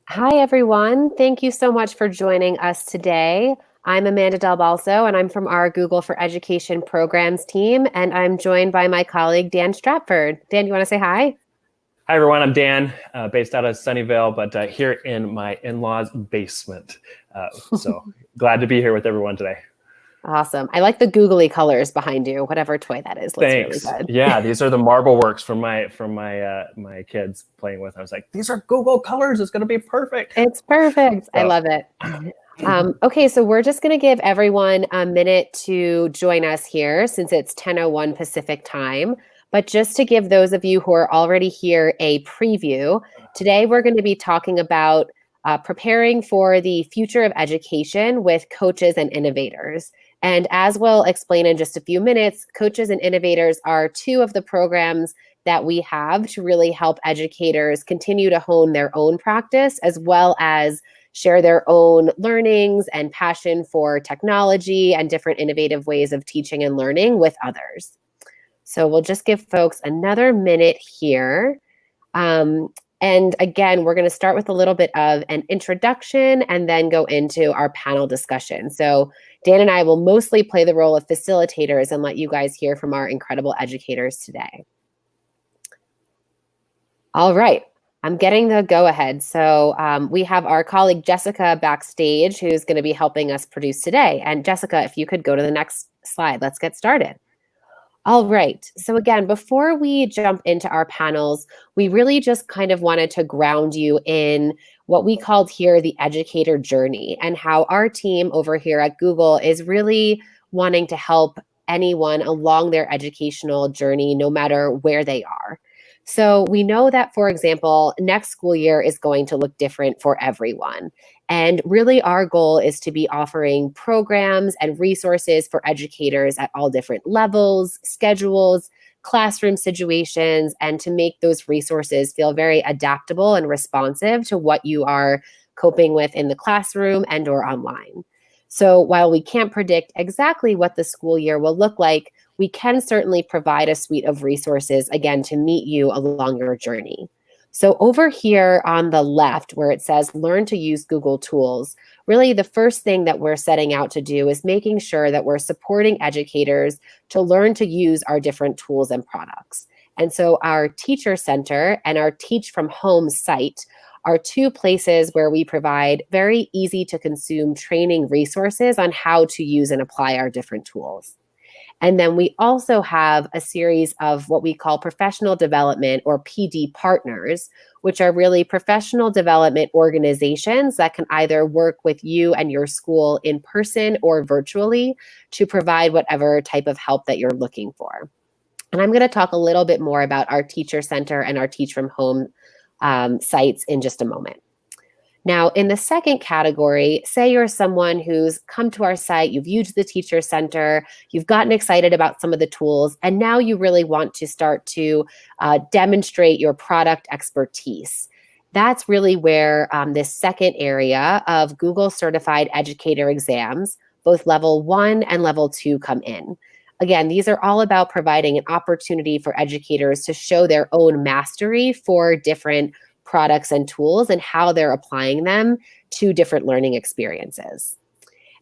Hi, everyone. Thank you so much for joining us today. I'm Amanda Del Balso, and I'm from our Google for Education programs team, and I'm joined by my colleague, Dan Stratford. Dan, you want to say hi? Hi, everyone. I'm Dan, based out of Sunnyvale, but here in my in law's basement. So glad to be here with everyone today. Awesome. I like the googly colors behind you. Whatever toy that is looks really Thanks. good. Yeah, these are the marble works from my kids playing with. I was like, these are Google colors. It's going to be perfect. It's perfect. I So love it. Okay, so we're just going to give everyone a minute to join us here since it's 10:01 Pacific time. But just to give those of you who are already here a preview, today we're going to be talking about preparing for the future of education with coaches and innovators. And as we'll explain in just a few minutes, coaches and innovators are two of the programs that we have to really help educators continue to hone their own practice as well as share their own learnings and passion for technology and different innovative ways of teaching and learning with others. So we'll just give folks another minute here. Um, and again, we're going to start with a little bit of an introduction and then go into our panel discussion. So Dan and I will mostly play the role of facilitators and let you guys hear from our incredible educators today. All right. I'm getting the go ahead. So we have our colleague Jessica backstage who's going to be helping us produce today. And Jessica, if you could go to the next slide, let's get started. All right. So again, before we jump into our panels, we really just kind of wanted to ground you in what we called here the educator journey and how our team over here at Google is really wanting to help anyone along their educational journey, no matter where they are. So we know that, for example, next school year is going to look different for everyone. And really, our goal is to be offering programs and resources for educators at all different levels, schedules, classroom situations, and to make those resources feel very adaptable and responsive to what you are coping with in the classroom and or online. So while we can't predict exactly what the school year will look like, we can certainly provide a suite of resources, again, to meet you along your journey. So over here on the left, where it says learn to use Google tools, really the first thing that we're setting out to do is making sure that we're supporting educators to learn to use our different tools and products. And so our Teacher Center and our Teach from Home site are two places where we provide very easy to consume training resources on how to use and apply our different tools. And then we also have a series of what we call professional development or PD partners, which are really professional development organizations that can either work with you and your school in person or virtually to provide whatever type of help that you're looking for. And I'm going to talk a little bit more about our Teacher Center and our Teach from Home sites in just a moment. Now, in the second category, say you're someone who's come to our site, you've used the Teacher Center, you've gotten excited about some of the tools, and now you really want to start to demonstrate your product expertise. That's really where this second area of Google Certified Educator exams, both level 1 and level 2, come in. Again, these are all about providing an opportunity for educators to show their own mastery for different products and tools and how they're applying them to different learning experiences.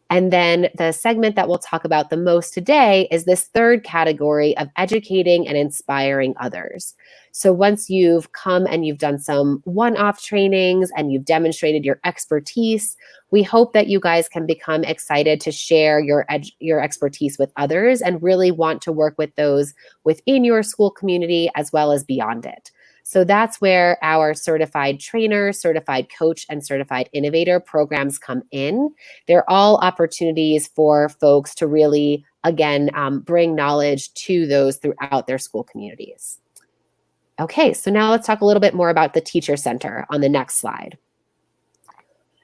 And then the segment that we'll talk about the most today is this third category of educating and inspiring others. So once you've come and you've done some one-off trainings and you've demonstrated your expertise, we hope that you guys can become excited to share your expertise with others and really want to work with those within your school community as well as beyond it. So that's where our certified trainer, certified coach, and certified innovator programs come in. They're all opportunities for folks to really, again, bring knowledge to those throughout their school communities. Okay, so now let's talk a little bit more about the Teacher Center on the next slide.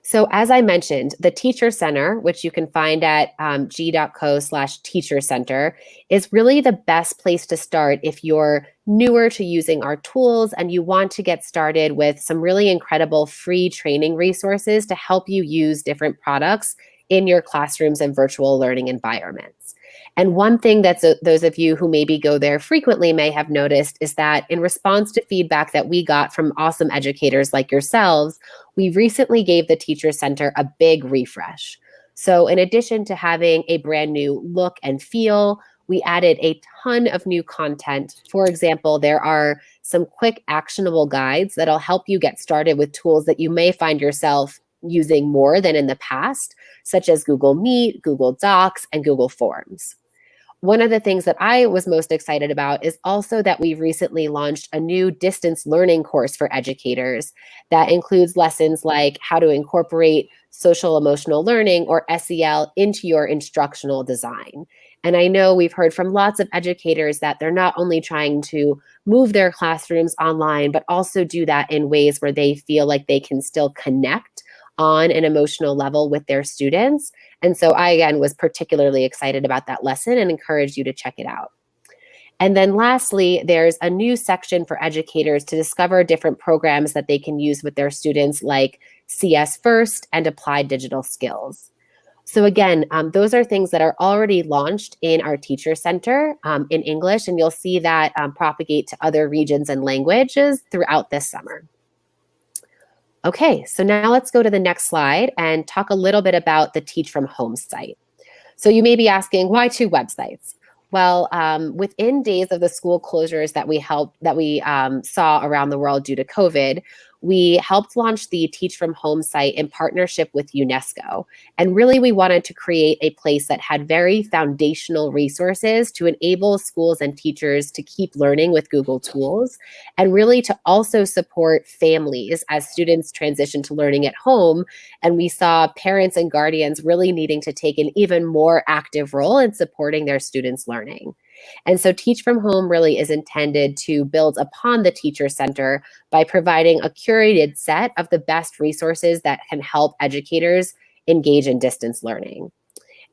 So as I mentioned, the Teacher Center, which you can find at g.co/teacher center, is really the best place to start if you're newer to using our tools and you want to get started with some really incredible free training resources to help you use different products in your classrooms and virtual learning environments. And one thing that those of you who maybe go there frequently may have noticed is that in response to feedback that we got from awesome educators like yourselves, we recently gave the Teacher Center a big refresh. So in addition to having a brand new look and feel, we added a ton of new content. For example, there are some quick actionable guides that'll help you get started with tools that you may find yourself using more than in the past, such as Google Meet, Google Docs, and Google Forms. One of the things that I was most excited about is also that we recently launched a new distance learning course for educators that includes lessons like how to incorporate social emotional learning or SEL into your instructional design. And I know we've heard from lots of educators that they're not only trying to move their classrooms online, but also do that in ways where they feel like they can still connect on an emotional level with their students. And so I, again, was particularly excited about that lesson and encourage you to check it out. And then lastly, there's a new section for educators to discover different programs that they can use with their students, like CS First and Applied Digital Skills. So again, those are things that are already launched in our Teacher Center in English, and you'll see that propagate to other regions and languages throughout this summer. Okay, so now let's go to the next slide and talk a little bit about the Teach from Home site. So you may be asking, why two websites? Well, within days of the school closures that we saw around the world due to COVID, we helped launch the Teach from Home site in partnership with UNESCO. And really, we wanted to create a place that had very foundational resources to enable schools and teachers to keep learning with Google tools, and really to also support families as students transition to learning at home. And we saw parents and guardians really needing to take an even more active role in supporting their students' learning. And so Teach from Home really is intended to build upon the Teacher Center by providing a curated set of the best resources that can help educators engage in distance learning.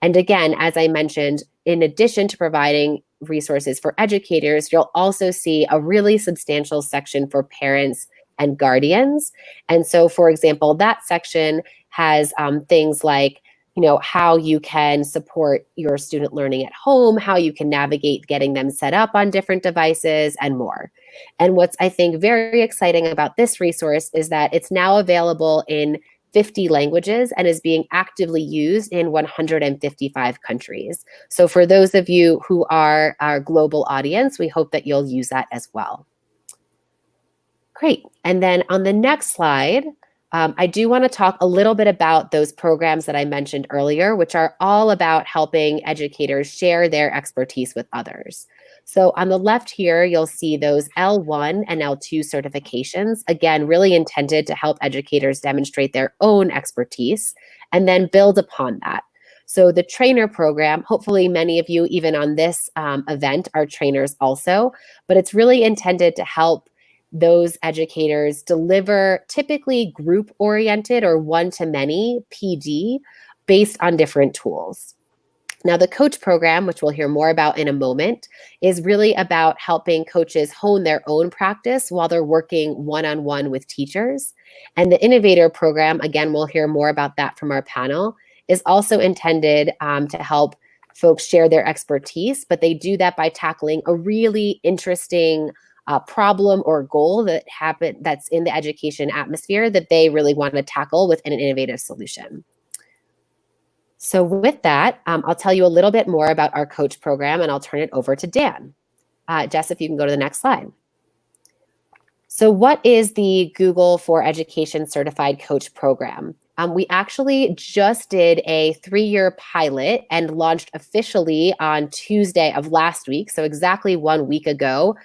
And again, as I mentioned, in addition to providing resources for educators, you'll also see a really substantial section for parents and guardians. And so, for example, that section has things like how you can support your student learning at home, how you can navigate getting them set up on different devices, and more. And what's, I think, very exciting about this resource is that it's now available in 50 languages and is being actively used in 155 countries. So for those of you who are our global audience, we hope that you'll use that as well. Great. And then on the next slide, I do want to talk a little bit about those programs that I mentioned earlier, which are all about helping educators share their expertise with others. So on the left here, you'll see those L1 and L2 certifications, again, really intended to help educators demonstrate their own expertise and then build upon that. So the trainer program, hopefully many of you, even on this event, are trainers also, but it's really intended to help those educators deliver typically group-oriented or one-to-many PD based on different tools. Now, the coach program, which we'll hear more about in a moment, is really about helping coaches hone their own practice while they're working one-on-one with teachers. And the Innovator program, again, we'll hear more about that from our panel, is also intended to help folks share their expertise, but they do that by tackling a really interesting problem or goal that's in the education atmosphere that they really want to tackle with an innovative solution. So with that, I'll tell you a little bit more about our coach program, and I'll turn it over to Dan. Jess, if you can go to the next slide. So what is the Google for Education Certified Coach Program? We actually just did a 3-year pilot and launched officially on Tuesday of last week, so exactly 1 week ago,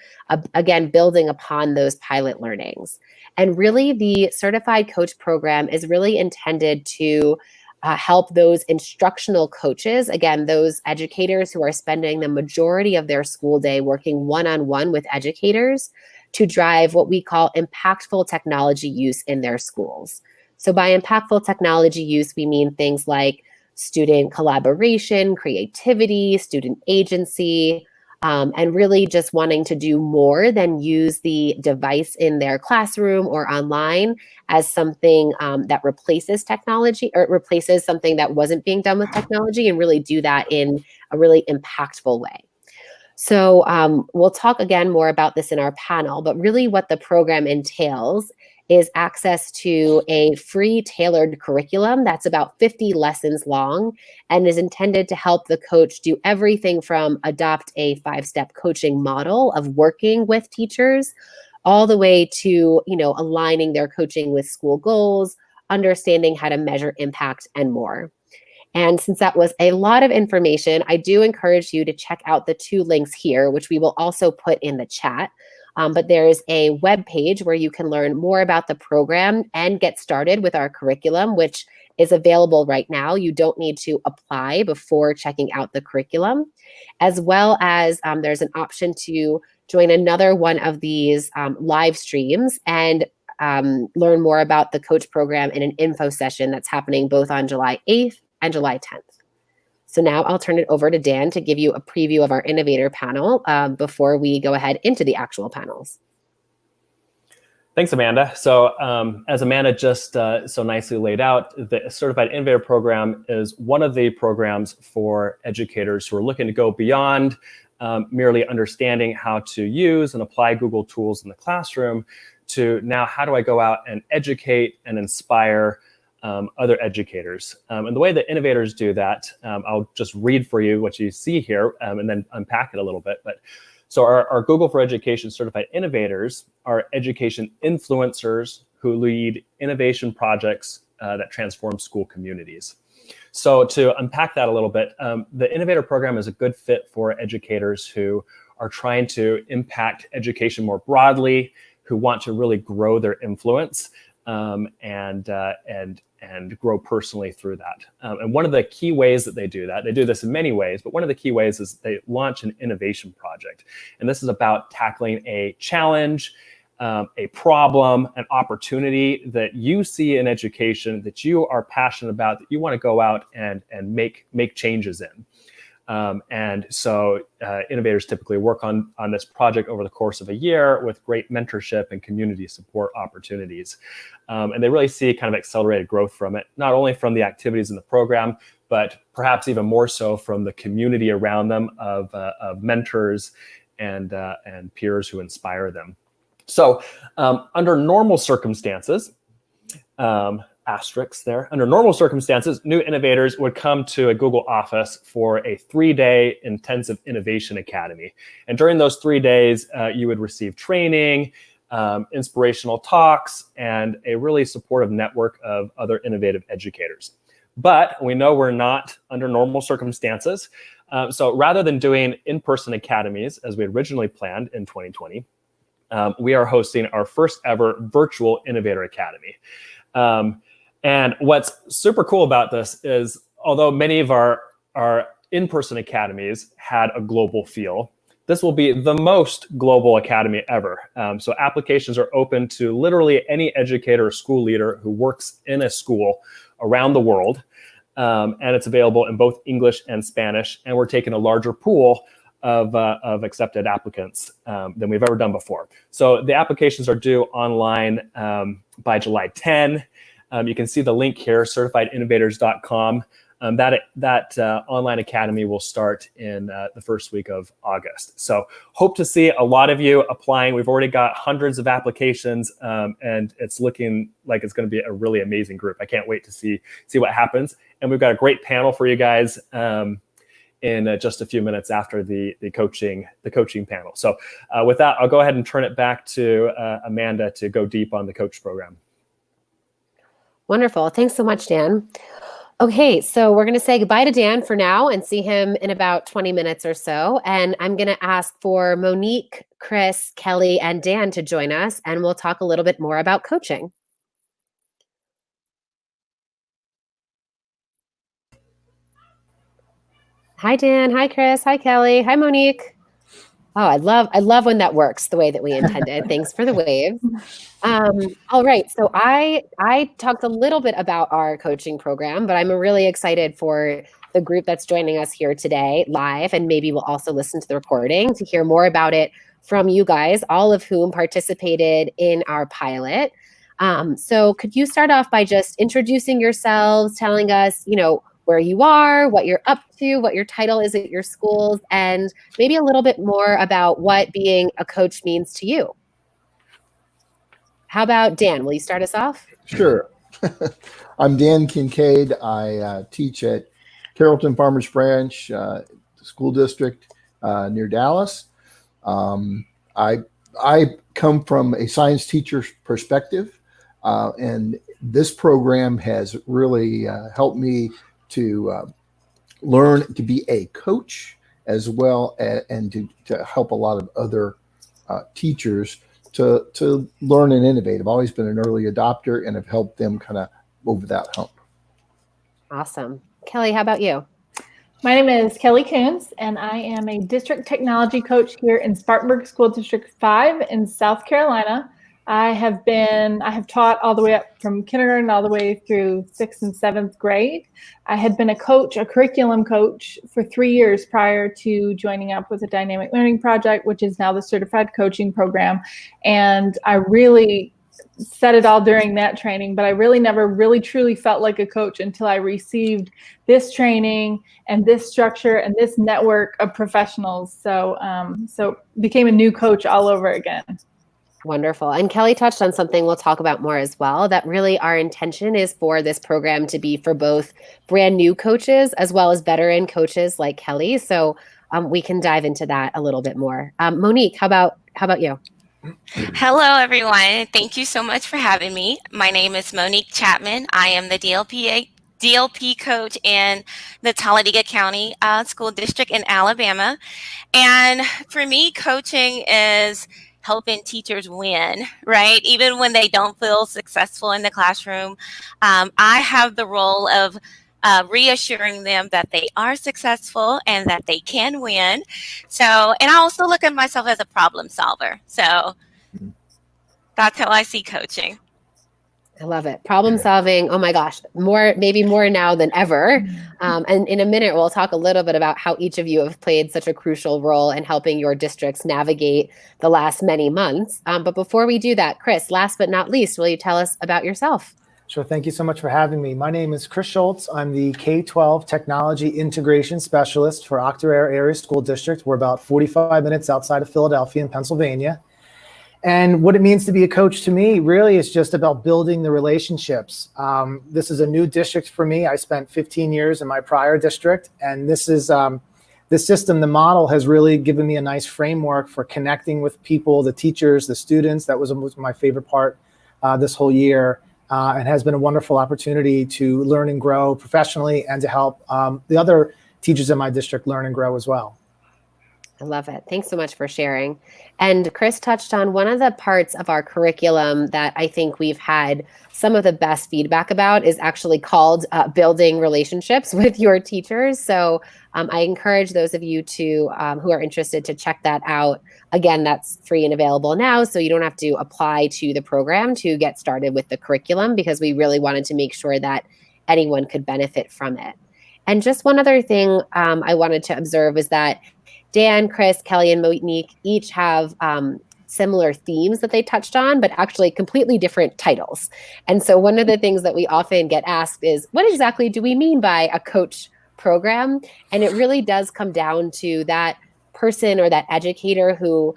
again, building upon those pilot learnings. And really, the Certified Coach Program is really intended to help those instructional coaches, again, those educators who are spending the majority of their school day working one-on-one with educators, to drive what we call impactful technology use in their schools. So by impactful technology use, we mean things like student collaboration, creativity, student agency, and really just wanting to do more than use the device in their classroom or online as something that replaces technology or replaces something that wasn't being done with technology, and really do that in a really impactful way. So we'll talk again more about this in our panel, but really what the program entails is access to a free tailored curriculum that's about 50 lessons long and is intended to help the coach do everything from adopt a 5-step coaching model of working with teachers all the way to, aligning their coaching with school goals, understanding how to measure impact, and more. And since that was a lot of information, I do encourage you to check out the 2 links here, which we will also put in the chat. But there's a web page where you can learn more about the program and get started with our curriculum, which is available right now. You don't need to apply before checking out the curriculum, as well as there's an option to join another one of these live streams and learn more about the coach program in an info session that's happening both on July 8th and July 10th. So now I'll turn it over to Dan to give you a preview of our Innovator panel before we go ahead into the actual panels. Thanks, Amanda. So as Amanda just so nicely laid out, the Certified Innovator Program is one of the programs for educators who are looking to go beyond merely understanding how to use and apply Google tools in the classroom to now how do I go out and educate and inspire other educators. And the way that innovators do that, I'll just read for you what you see here and then unpack it a little bit. But so our Google for Education Certified Innovators are education influencers who lead innovation projects that transform school communities. So to unpack that a little bit, the Innovator program is a good fit for educators who are trying to impact education more broadly, who want to really grow their influence and grow personally through that. And one of the key ways that they do that, they do this in many ways, but one of the key ways is they launch an innovation project. And this is about tackling a challenge, a problem, an opportunity that you see in education that you are passionate about, that you want to go out and make changes in. And so innovators typically work on this project over the course of a year with great mentorship and community support opportunities. And they really see kind of accelerated growth from it, not only from the activities in the program, but perhaps even more so from the community around them of mentors and peers who inspire them. So under normal circumstances, asterisks there. Under normal circumstances, new innovators would come to a Google office for a 3-day intensive innovation academy. And during those 3 days, you would receive training, inspirational talks, and a really supportive network of other innovative educators. But we know we're not under normal circumstances. So rather than doing in-person academies as we originally planned in 2020, we are hosting our first ever virtual Innovator Academy. And what's super cool about this is, although many of our in-person academies had a global feel, this will be the most global academy ever. So applications are open to literally any educator or school leader who works in a school around the world. And it's available in both English and Spanish. And we're taking a larger pool of accepted applicants than we've ever done before. So the applications are due online by July 10. You can see the link here, certifiedinnovators.com. That online academy will start in the first week of August. So hope to see a lot of you applying. We've already got hundreds of applications, and it's looking like it's going to be a really amazing group. I can't wait to see what happens. And we've got a great panel for you guys in just a few minutes after the coaching panel. So with that, I'll go ahead and turn it back to Amanda to go deep on the coach program. Wonderful. Thanks so much, Dan. Okay, so we're going to say goodbye to Dan for now and see him in about 20 minutes or so. And I'm going to ask for Monique, Chris, Kelly, and Dan to join us, and we'll talk a little bit more about coaching. Hi, Dan. Hi, Chris. Hi, Kelly. Hi, Monique. Oh, I love when that works the way that we intended. Thanks for the wave. All right. So I talked a little bit about our coaching program, but I'm really excited for the group that's joining us here today live, and maybe we'll also listen to the recording to hear more about it from you guys, all of whom participated in our pilot. So could you start off by just introducing yourselves, telling us, where you are, what you're up to, what your title is at your schools, and maybe a little bit more about what being a coach means to you. How about Dan? Will you start us off? Sure. I'm Dan Kincaid. I teach at Carrollton Farmers Branch School District near Dallas. I come from a science teacher's perspective, and this program has really helped me to learn to be a coach as well and to help a lot of other teachers to learn and innovate. I've always been an early adopter and have helped them kind of over that hump. Awesome. Kelly, how about you? My name is Kelly Coons, and I am a district technology coach here in Spartanburg School District 5 in South Carolina. I have taught all the way up from kindergarten all the way through 6th and 7th grade. I had been a curriculum coach for 3 years prior to joining up with a dynamic learning project, which is now the certified coaching program. And I really said it all during that training, but I really never really truly felt like a coach until I received this training and this structure and this network of professionals. So became a new coach all over again. Wonderful. And Kelly touched on something we'll talk about more as well, that really our intention is for this program to be for both brand new coaches as well as veteran coaches like Kelly. So we can dive into that a little bit more. Monique, how about you? Hello, everyone. Thank you so much for having me. My name is Monique Chapman. I am the DLP coach in the Talladega County School District in Alabama. And for me, coaching is helping teachers win, right? Even when they don't feel successful in the classroom. I have the role of reassuring them that they are successful and that they can win. So, and I also look at myself as a problem solver. So that's how I see coaching. I love it. Problem solving. Oh my gosh, maybe more now than ever. And in a minute, we'll talk a little bit about how each of you have played such a crucial role in helping your districts navigate the last many months. But before we do that, Chris, last but not least, will you tell us about yourself? Sure. Thank you so much for having me. My name is Chris Schultz. I'm the K-12 Technology Integration Specialist for Octorara Area School District. We're about 45 minutes outside of Philadelphia in Pennsylvania. And what it means to be a coach to me really is just about building the relationships. This is a new district for me. I spent 15 years in my prior district, and this system, the model has really given me a nice framework for connecting with people, the teachers, the students. That was my favorite part this whole year. And has been a wonderful opportunity to learn and grow professionally and to help the other teachers in my district learn and grow as well. I love it. Thanks so much for sharing. And Chris touched on one of the parts of our curriculum that I think we've had some of the best feedback about is actually called building relationships with your teachers. So I encourage those of you who are interested to check that out. Again, that's free and available now, so you don't have to apply to the program to get started with the curriculum, because we really wanted to make sure that anyone could benefit from it. And just one other thing I wanted to observe is that Dan, Chris, Kelly, and Monique each have similar themes that they touched on, but actually completely different titles. And so one of the things that we often get asked is, what exactly do we mean by a coach program? And it really does come down to that person or that educator who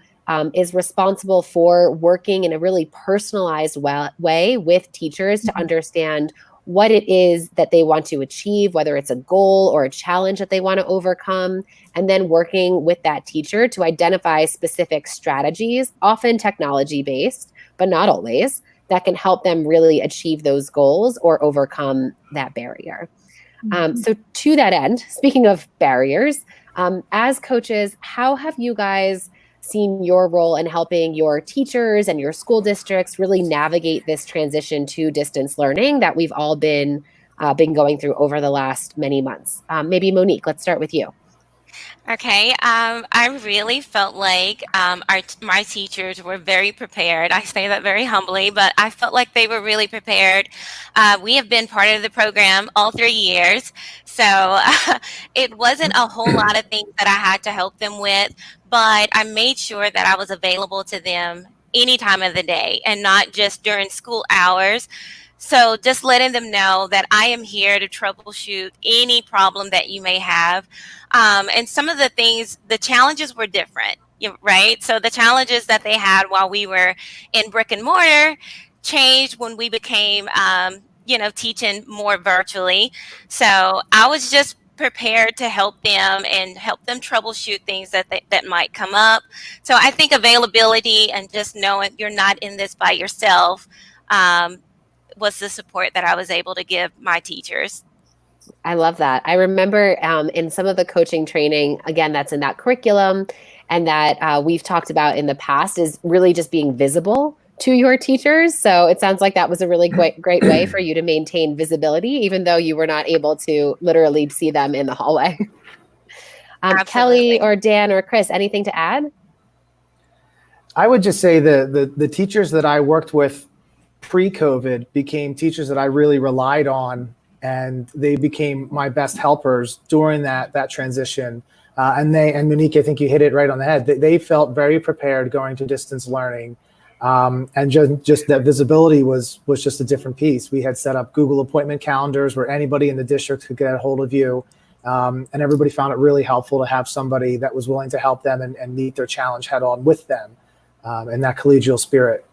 is responsible for working in a really personalized way with teachers to understand what it is that they want to achieve, whether it's a goal or a challenge that they want to overcome, and then working with that teacher to identify specific strategies, often technology-based, but not always, that can help them really achieve those goals or overcome that barrier. So to that end, speaking of barriers, as coaches, how have you guys seen your role in helping your teachers and your school districts really navigate this transition to distance learning that we've all been going through over the last many months? Maybe Monique, let's start with you. Okay, I really felt like my teachers were very prepared. I say that very humbly, but I felt like they were really prepared. We have been part of the program all 3 years, so it wasn't a whole lot of things that I had to help them with, but I made sure that I was available to them any time of the day and not just during school hours. So just letting them know that I am here to troubleshoot any problem that you may have. And some of the things, the challenges were different, right? So the challenges that they had while we were in brick and mortar changed when we became, teaching more virtually. So I was just prepared to help them and help them troubleshoot things that might come up. So I think availability and just knowing you're not in this by yourself um, was the support that I was able to give my teachers. I love that. I remember in some of the coaching training, again, that's in that curriculum and that we've talked about in the past is really just being visible to your teachers. So it sounds like that was a really great way for you to maintain visibility, even though you were not able to literally see them in the hallway. Kelly or Dan or Chris, anything to add? I would just say the teachers that I worked with pre-COVID became teachers that I really relied on, and they became my best helpers during that transition. And Monique, I think you hit it right on the head. They felt very prepared going to distance learning. And just that visibility was just a different piece. We had set up Google appointment calendars where anybody in the district could get a hold of you. And everybody found it really helpful to have somebody that was willing to help them and meet their challenge head on with them, in that collegial spirit.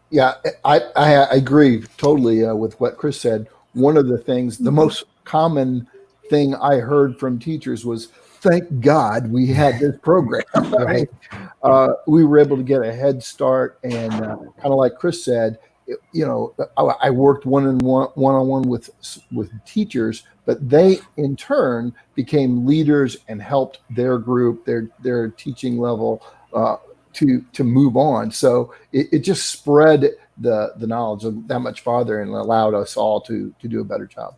Yeah, I agree totally with what Chris said. One of the things, the most common thing I heard from teachers was, thank God we had this program. Right. We were able to get a head start, and kind of like Chris said, I worked one-on-one with teachers, but they in turn became leaders and helped their group, their teaching level to move on. So it just spread the knowledge that much farther and allowed us all to do a better job.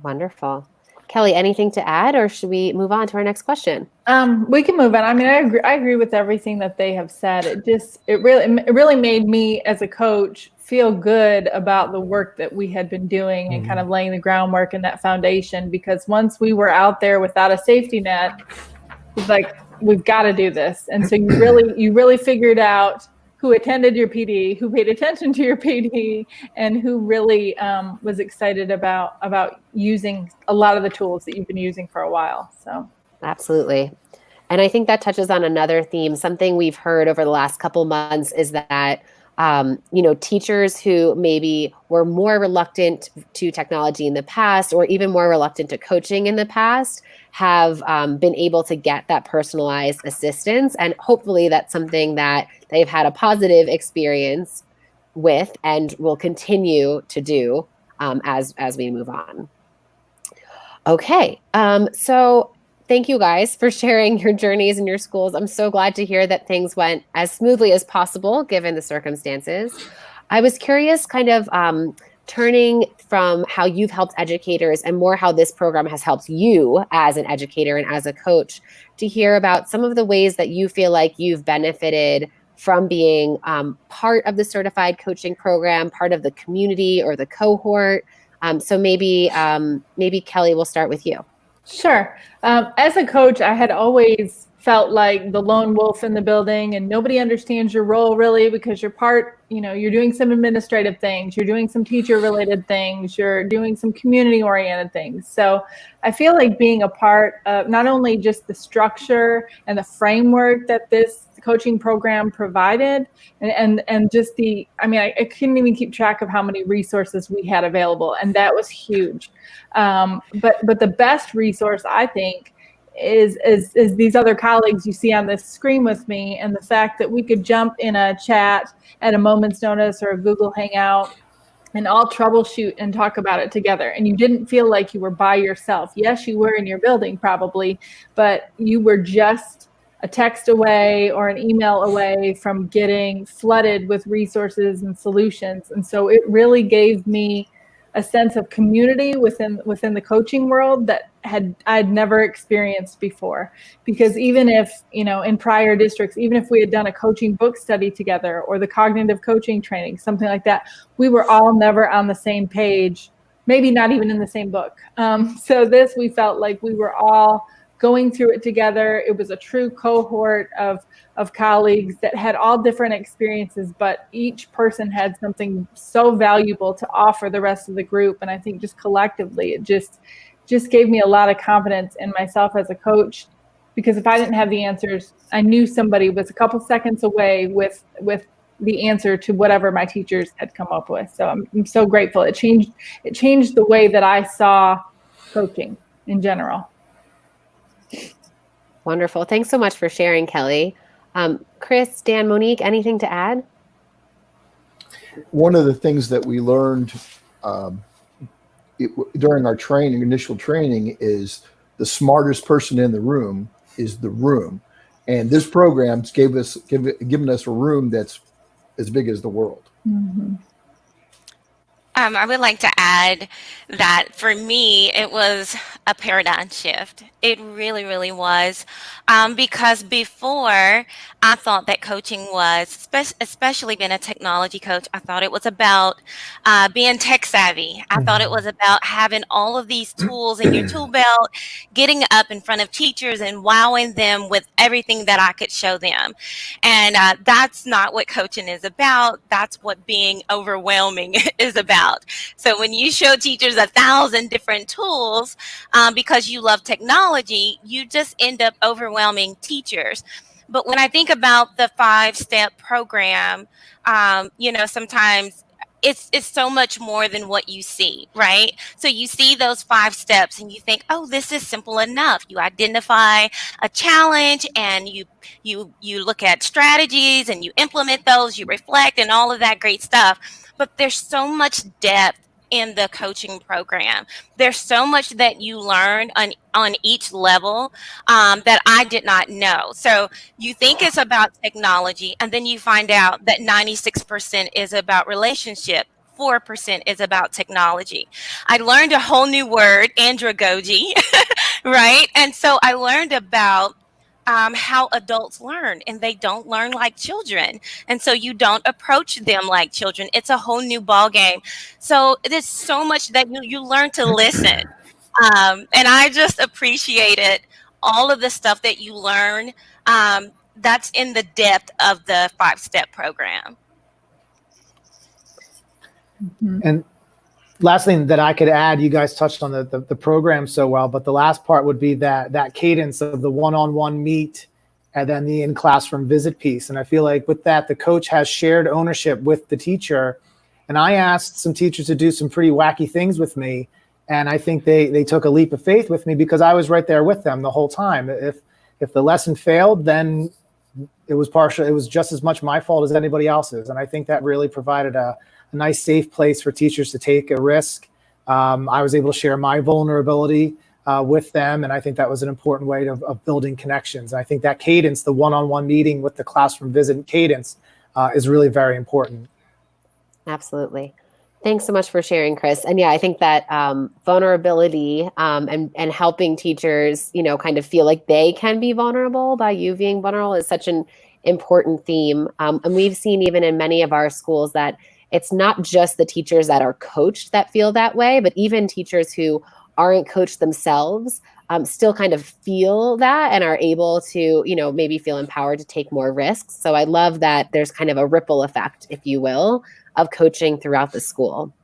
Wonderful. Kelly, anything to add, or should we move on to our next question? We can move on. I mean, I agree with everything that they have said. It really made me as a coach feel good about the work that we had been doing and kind of laying the groundwork and that foundation, because once we were out there without a safety net, it's like, we've got to do this. And so you really figured out who attended your PD, who paid attention to your PD, and who really was excited about using a lot of the tools that you've been using for a while. So absolutely. And I think that touches on another theme. Something we've heard over the last couple months is that teachers who maybe were more reluctant to technology in the past, or even more reluctant to coaching in the past, have been able to get that personalized assistance. And hopefully that's something that they've had a positive experience with and will continue to do as we move on. Okay, so thank you guys for sharing your journeys and your schools. I'm so glad to hear that things went as smoothly as possible given the circumstances. I was curious, kind of turning from how you've helped educators and more how this program has helped you as an educator and as a coach, to hear about some of the ways that you feel like you've benefited from being part of the certified coaching program, part of the community or the cohort. So maybe Kelly, we'll start with you. Sure. As a coach, I had always felt like the lone wolf in the building, and nobody understands your role really, because you're doing some administrative things, you're doing some teacher related things, you're doing some community oriented things. So I feel like being a part of not only just the structure and the framework that this coaching program provided, and just I couldn't even keep track of how many resources we had available, and that was huge. But the best resource, I think, is these other colleagues you see on this screen with me, and the fact that we could jump in a chat at a moment's notice or a Google Hangout and all troubleshoot and talk about it together. And you didn't feel like you were by yourself. Yes, you were in your building probably, but you were just a text away or an email away from getting flooded with resources and solutions. And so it really gave me a sense of community within the coaching world that I'd never experienced before. Because even if, in prior districts, even if we had done a coaching book study together or the cognitive coaching training, something like that, we were all never on the same page, maybe not even in the same book. So we felt like we were all going through it together. It was a true cohort of colleagues that had all different experiences, but each person had something so valuable to offer the rest of the group. And I think just collectively, it just gave me a lot of confidence in myself as a coach, because if I didn't have the answers, I knew somebody was a couple seconds away with the answer to whatever my teachers had come up with. So I'm so grateful. It changed the way that I saw coaching in general. Wonderful. Thanks so much for sharing, Kelly. Chris, Dan, Monique, anything to add? One of the things that we learned during our initial training, is the smartest person in the room is the room. And this program's given us a room that's as big as the world. Mm-hmm. I would like to add that for me, it was a paradigm shift. It really, really was. Because before, I thought that coaching was, especially being a technology coach, I thought it was about being tech savvy. I thought it was about having all of these tools in your tool belt, getting up in front of teachers and wowing them with everything that I could show them. And that's not what coaching is about. That's what being overwhelming is about. So when you show teachers 1,000 different tools because you love technology, you just end up overwhelming teachers. But when I think about the 5-step program, sometimes it's so much more than what you see, right? So you see those 5 steps and you think, oh, this is simple enough. You identify a challenge and you look at strategies and you implement those, you reflect and all of that great stuff. But there's so much depth in the coaching program. There's so much that you learn on each level that I did not know. So you think it's about technology, and then you find out that 96% is about relationship. 4% is about technology. I learned a whole new word, andragogy, right? And so I learned about how adults learn, and they don't learn like children. And so you don't approach them like children. It's a whole new ball game. So there's so much that you learn to listen. And I just appreciated all of the stuff that you learn. That's in the depth of the 5-step program. And last thing that I could add, you guys touched on the program so well, but the last part would be that cadence of the one-on-one meet and then the in-classroom visit piece. And I feel like with that, the coach has shared ownership with the teacher. And I asked some teachers to do some pretty wacky things with me. And I think they took a leap of faith with me because I was right there with them the whole time. If the lesson failed, then it was just as much my fault as anybody else's. And I think that really provided a nice safe place for teachers to take a risk. I was able to share my vulnerability with them, and I think that was an important way of building connections. And I think that cadence, the one-on-one meeting with the classroom visit cadence, is really very important. Absolutely. Thanks so much for sharing, Chris. And yeah, I think that vulnerability and helping teachers, kind of feel like they can be vulnerable by you being vulnerable is such an important theme. And we've seen even in many of our schools that it's not just the teachers that are coached that feel that way, but even teachers who aren't coached themselves still kind of feel that and are able to, maybe feel empowered to take more risks. So I love that there's kind of a ripple effect, if you will, of coaching throughout the school.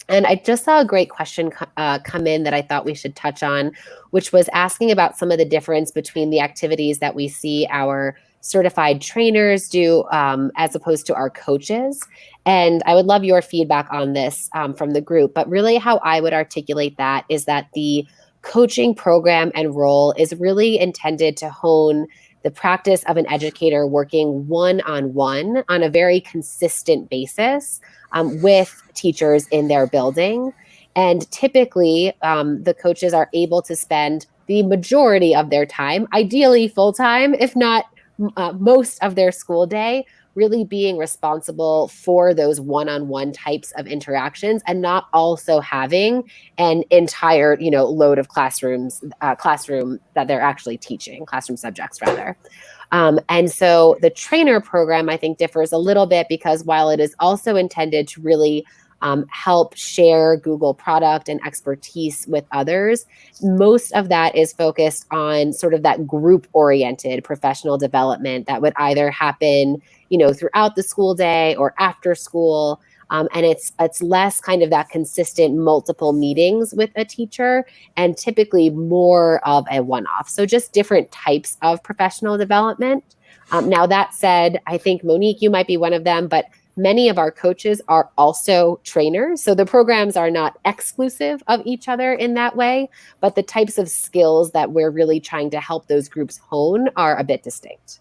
And I just saw a great question come in that I thought we should touch on, which was asking about some of the difference between the activities that we see our certified trainers do as opposed to our coaches. And I would love your feedback on this from the group. But really how I would articulate that is that the coaching program and role is really intended to hone the practice of an educator working one-on-one on a very consistent basis with teachers in their building. And typically, the coaches are able to spend the majority of their time, ideally full-time, if not most of their school day really being responsible for those one-on-one types of interactions and not also having an entire, load of classroom that they're actually teaching, classroom subjects rather. And so the trainer program, I think, differs a little bit because while it is also intended to really help share Google product and expertise with others, most of that is focused on sort of that group-oriented professional development that would either happen, throughout the school day or after school. And it's less kind of that consistent multiple meetings with a teacher and typically more of a one-off. So just different types of professional development. Now, that said, I think, Monique, you might be one of them, but many of our coaches are also trainers. So the programs are not exclusive of each other in that way, but the types of skills that we're really trying to help those groups hone are a bit distinct.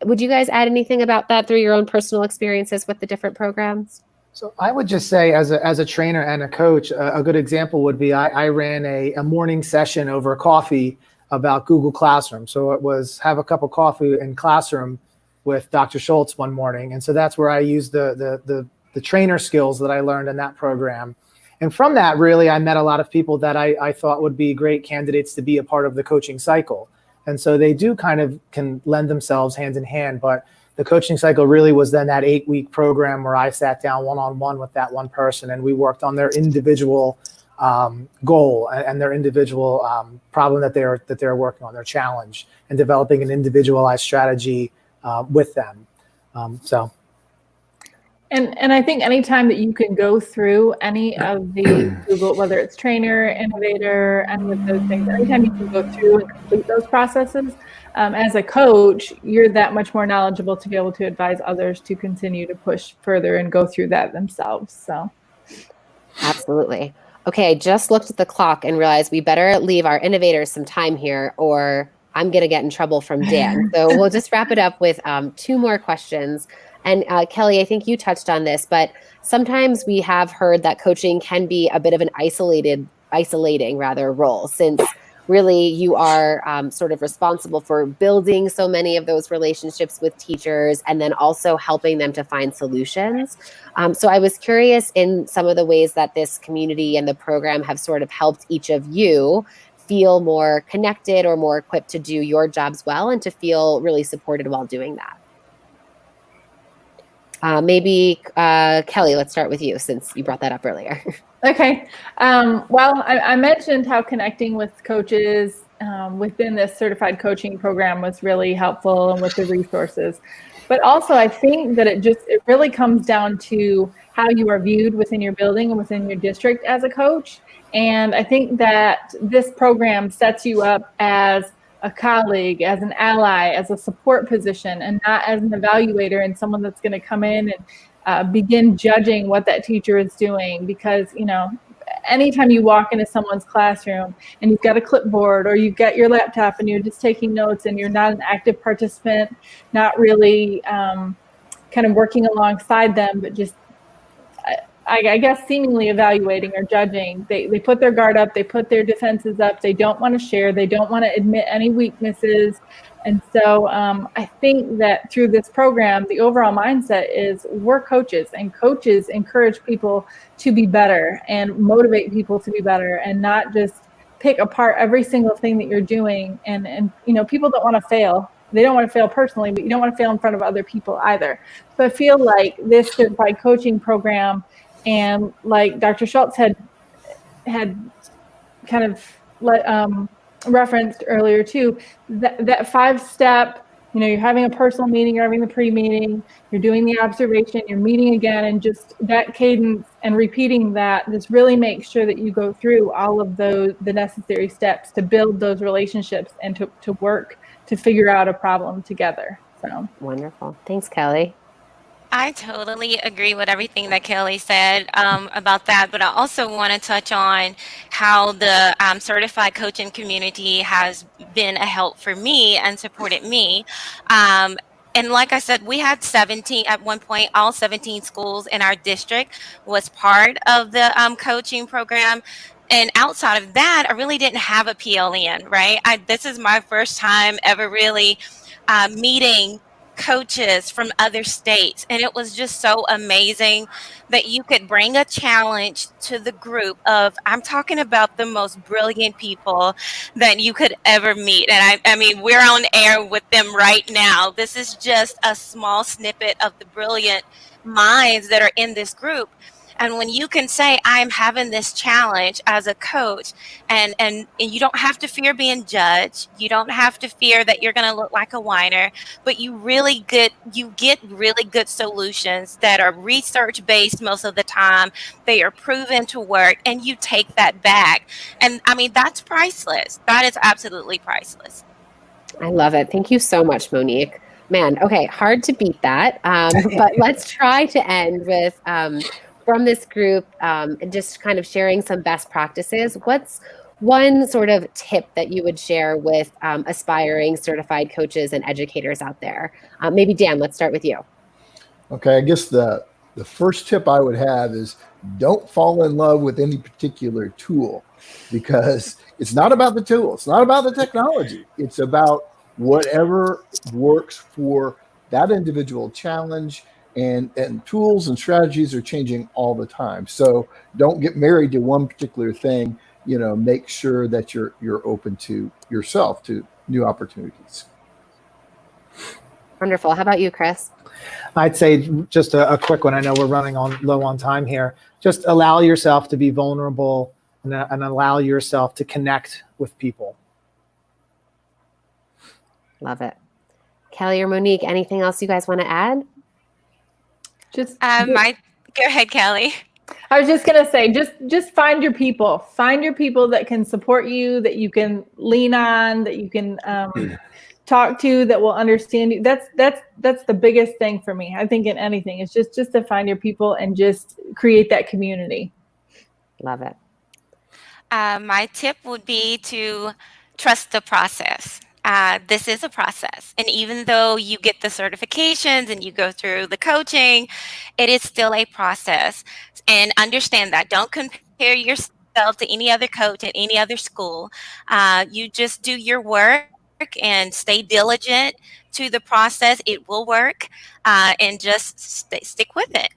Would you guys add anything about that through your own personal experiences with the different programs? So I would just say, as a trainer and a coach, a good example would be I ran a morning session over coffee about Google Classroom. So it was have a cup of coffee in classroom with Dr. Schultz one morning, and so that's where I used the trainer skills that I learned in that program. And from that, really, I met a lot of people that I thought would be great candidates to be a part of the coaching cycle. And so they do kind of can lend themselves hand in hand, but the coaching cycle really was then that 8-week program where I sat down one-on-one with that one person and we worked on their individual goal and their individual problem that they're working on, their challenge, and developing an individualized strategy with them. And I think anytime that you can go through any of the Google, whether it's Trainer, Innovator, any of those things, anytime you can go through and complete those processes, as a coach, you're that much more knowledgeable to be able to advise others to continue to push further and go through that themselves. So, absolutely. Okay, I just looked at the clock and realized we better leave our innovators some time here, or I'm going to get in trouble from Dan. So we'll just wrap it up with 2 more questions. And Kelly, I think you touched on this, but sometimes we have heard that coaching can be a bit of an isolating role, since really you are sort of responsible for building so many of those relationships with teachers and then also helping them to find solutions. So I was curious in some of the ways that this community and the program have sort of helped each of you feel more connected or more equipped to do your jobs well and to feel really supported while doing that. Maybe Kelly, let's start with you since you brought that up earlier. Okay. Well, I mentioned how connecting with coaches within this certified coaching program was really helpful and with the resources. But also, I think that it really comes down to how you are viewed within your building and within your district as a coach. And I think that this program sets you up as a colleague, as an ally, as a support position, and not as an evaluator and someone that's going to come in and begin judging what that teacher is doing. Because, anytime you walk into someone's classroom and you've got a clipboard or you've got your laptop and you're just taking notes and you're not an active participant, not really kind of working alongside them, but just I guess seemingly evaluating or judging, they put their guard up, they put their defenses up, they don't want to share, they don't want to admit any weaknesses. And so I think that through this program, the overall mindset is we're coaches, and coaches encourage people to be better and motivate people to be better and not just pick apart every single thing that you're doing. And people don't want to fail. They don't want to fail personally, but you don't want to fail in front of other people either. So I feel like this certified coaching program, and like Dr. Schultz had kind of referenced earlier too, that 5-step, you're having a personal meeting, you're having the pre-meeting, you're doing the observation, you're meeting again, and just that cadence and repeating that just really makes sure that you go through all of the necessary steps to build those relationships and to work to figure out a problem together. So wonderful. Thanks, Kelly. I totally agree with everything that Kelly said about that, but I also want to touch on how the certified coaching community has been a help for me and supported me. And like I said, we had 17 at one point, all 17 schools in our district was part of the coaching program. And outside of that, I really didn't have a PLN, right? This is my first time ever really meeting coaches from other states. And it was just so amazing that you could bring a challenge to the group of, I'm talking about the most brilliant people that you could ever meet. And I mean, we're on air with them right now. This is just a small snippet of the brilliant minds that are in this group. And when you can say, I'm having this challenge as a coach, and you don't have to fear being judged, you don't have to fear that you're going to look like a whiner, but you get really good solutions that are research based most of the time. They are proven to work, and you take that back. And I mean, that's priceless. That is absolutely priceless. I love it. Thank you so much, Monique. Man, okay, hard to beat that. But let's try to end with from this group, just kind of sharing some best practices. What's one sort of tip that you would share with aspiring certified coaches and educators out there? Maybe Dan, let's start with you. Okay, I guess the first tip I would have is don't fall in love with any particular tool, because it's not about the tool. It's not about the technology. It's about whatever works for that individual challenge, and tools and strategies are changing all the time. So don't get married to one particular thing. Make sure that you're open to yourself, to new opportunities. Wonderful. How about you, Chris? I'd say just a quick one. I know we're running low on time here. Just allow yourself to be vulnerable and allow yourself to connect with people. Love it. Kelly or Monique, anything else you guys want to add? Go ahead, Kelly. I was just going to say, just find your people. Find your people that can support you, that you can lean on, that you can talk to, that will understand you. That's the biggest thing for me. I think in anything, it's just to find your people and just create that community. Love it. My tip would be to trust the process. This is a process. And even though you get the certifications and you go through the coaching, it is still a process. And understand that. Don't compare yourself to any other coach at any other school. You just do your work and stay diligent to the process. It will work, and just stick with it.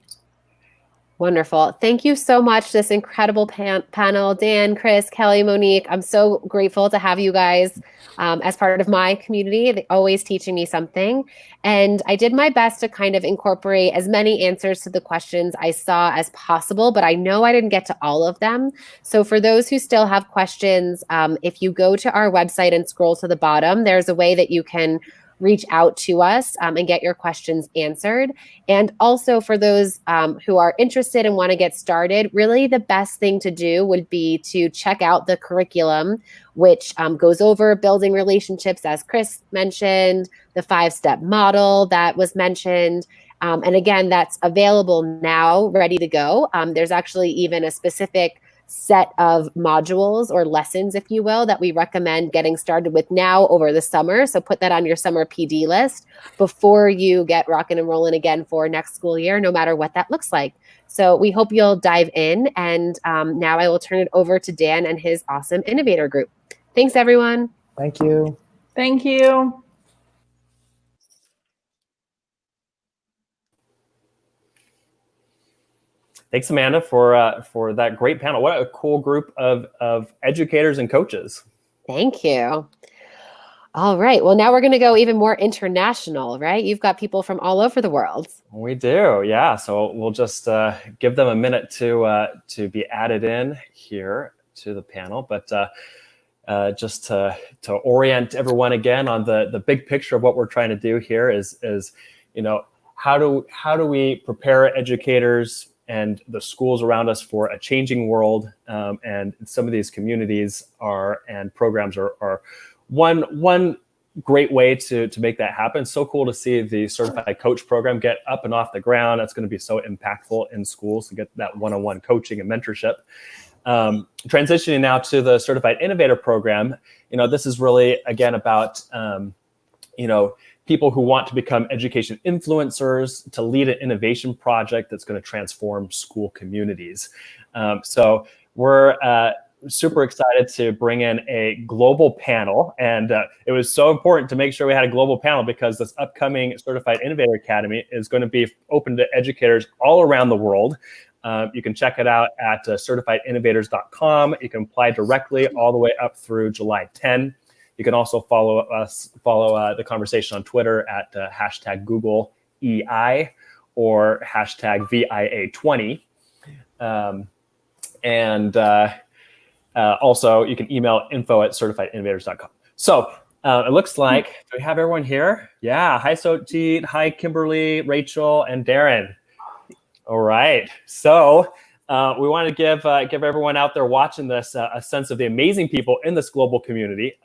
Wonderful. Thank you so much. This incredible panel, Dan, Chris, Kelly, Monique. I'm so grateful to have you guys as part of my community. They're always teaching me something. And I did my best to kind of incorporate as many answers to the questions I saw as possible, but I know I didn't get to all of them. So for those who still have questions, if you go to our website and scroll to the bottom, there's a way that you can reach out to us and get your questions answered. And also for those who are interested and want to get started, really the best thing to do would be to check out the curriculum, which goes over building relationships, as Chris mentioned, the 5-step model that was mentioned. And again, that's available now, ready to go. There's actually even a specific set of modules or lessons, if you will, that we recommend getting started with now over the summer. So put that on your summer PD list before you get rocking and rolling again for next school year, no matter what that looks like. So we hope you'll dive in. And now I will turn it over to Dan and his awesome Innovator group. Thanks, everyone. Thank you. Thank you. Thanks, Amanda, for that great panel. What a cool group of educators and coaches. Thank you. All right. Well, now we're going to go even more international, right? You've got people from all over the world. We do, yeah. So we'll just give them a minute to be added in here to the panel. But just to orient everyone again on the big picture of what we're trying to do here is how do we prepare educators and the schools around us for a changing world, and some of these communities and programs are one great way to make that happen. So cool to see the certified coach program get up and off the ground. That's going to be so impactful in schools to get that one-on-one coaching and mentorship. Transitioning now to the certified innovator program, this is really again about people who want to become education influencers, to lead an innovation project that's going to transform school communities. So we're super excited to bring in a global panel. And it was so important to make sure we had a global panel because this upcoming Certified Innovator Academy is going to be open to educators all around the world. You can check it out at certifiedinnovators.com. You can apply directly all the way up through July 10. You can also follow the conversation on Twitter at hashtag Google EI or hashtag VIA20. Also, you can email info@certifiedinnovators.com. So it looks like, do we have everyone here? Yeah. Hi, Sochit. Hi, Kimberly, Rachel, and Darren. All right. So we want to give everyone out there watching this a sense of the amazing people in this global community.